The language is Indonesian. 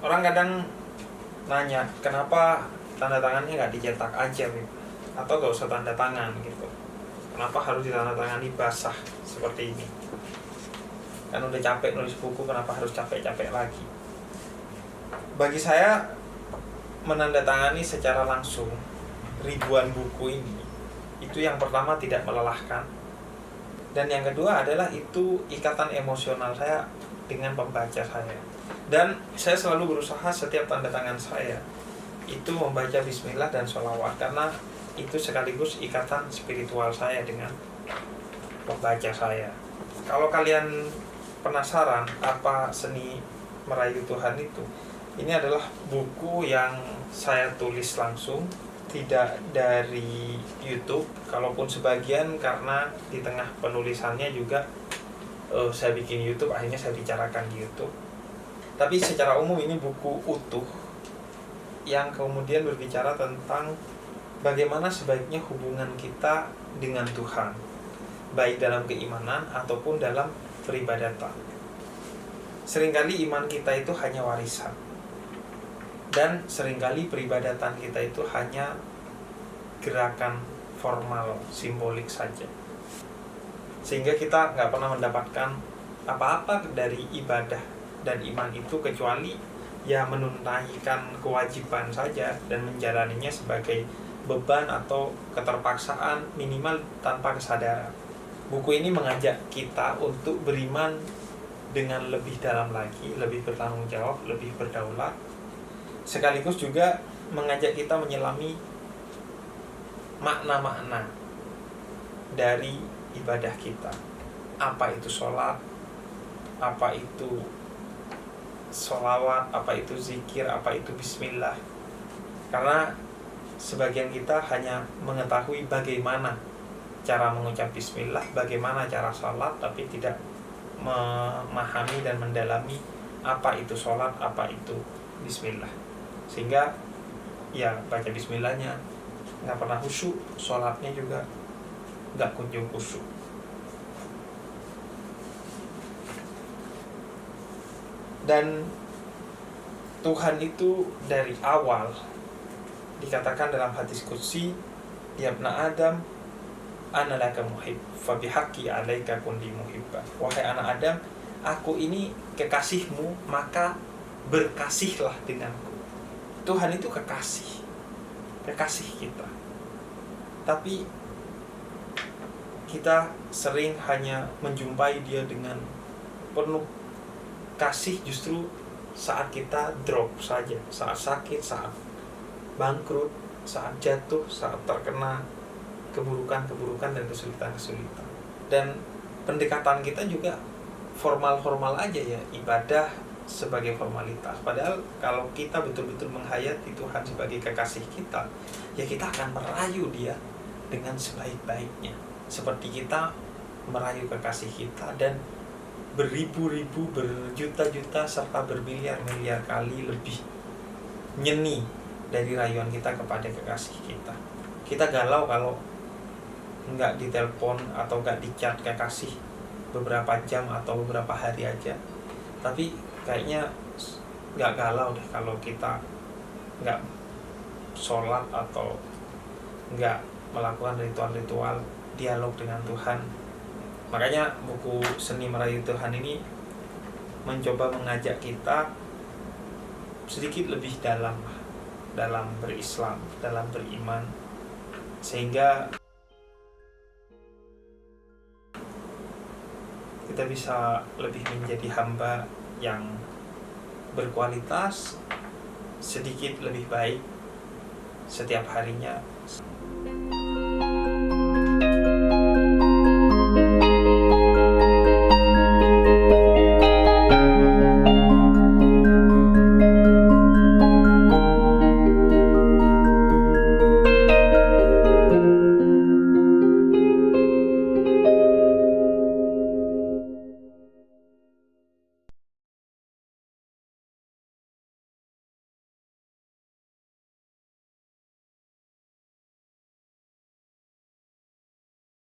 Orang kadang nanya, kenapa tanda tangannya nggak dicetak aja gitu, atau nggak usah tanda tangan gitu, kenapa harus ditandatangani basah seperti ini, kan udah capek nulis buku, kenapa harus capek-capek lagi. Bagi saya, menandatangani secara langsung ribuan buku ini, itu yang pertama tidak melelahkan, dan yang kedua adalah itu ikatan emosional saya dengan pembaca saya. Dan saya selalu berusaha setiap tanda tangan saya itu membaca bismillah dan sholawat, karena itu sekaligus ikatan spiritual saya dengan pembaca saya. Kalau kalian penasaran apa seni merayu Tuhan itu, ini adalah buku yang saya tulis langsung, tidak dari YouTube. Kalaupun sebagian karena di tengah penulisannya juga saya bikin YouTube, akhirnya saya bicarakan di YouTube. Tapi secara umum ini buku utuh yang kemudian berbicara tentang bagaimana sebaiknya hubungan kita dengan Tuhan, baik dalam keimanan ataupun dalam peribadatan. Seringkali iman kita itu hanya warisan, dan seringkali peribadatan kita itu hanya gerakan formal, simbolik saja, sehingga kita nggak pernah mendapatkan apa-apa dari ibadah dan iman itu, kecuali ya menunaikan kewajiban saja dan menjalaninya sebagai beban atau keterpaksaan, minimal tanpa kesadaran. Buku ini mengajak kita untuk beriman dengan lebih dalam lagi, lebih bertanggung jawab, lebih berdaulat, sekaligus juga mengajak kita menyelami makna-makna dari ibadah kita. Apa itu sholat, apa itu sholawat, apa itu zikir, apa itu bismillah. Karena sebagian kita hanya mengetahui bagaimana cara mengucap bismillah, bagaimana cara sholat, tapi tidak memahami dan mendalami apa itu sholat, apa itu bismillah. Sehingga ya baca bismillahnya nggak pernah khusyuk, sholatnya juga nggak kunjung khusyuk. Dan Tuhan itu dari awal dikatakan dalam hadis qudsi, ya ibna Adam, ana laka muhib, fa bihaqqi alaika kun li muhibba. Wahai anak Adam, aku ini kekasihmu, maka berkasihlah denganku. Tuhan itu kekasih, kekasih kita. Tapi kita sering hanya menjumpai dia dengan penuh kasih justru saat kita drop saja, saat sakit, saat bangkrut, saat jatuh, saat terkena keburukan-keburukan dan kesulitan-kesulitan. Dan pendekatan kita juga formal-formal aja ya, ibadah sebagai formalitas. Padahal kalau kita betul-betul menghayati Tuhan sebagai kekasih kita, ya kita akan merayu dia dengan sebaik-baiknya, seperti kita merayu kekasih kita, dan beribu-ribu, berjuta-juta, serta bermiliar-miliar kali lebih nyeni dari rayuan kita kepada kekasih kita. Kita galau kalau nggak ditelepon atau nggak dicat kekasih beberapa jam atau beberapa hari aja. Tapi kayaknya nggak galau deh kalau kita nggak sholat atau nggak melakukan ritual-ritual dialog dengan Tuhan. Makanya buku Seni Merayu Tuhan ini mencoba mengajak kita sedikit lebih dalam berislam, dalam beriman, sehingga kita bisa lebih menjadi hamba yang berkualitas, sedikit lebih baik setiap harinya.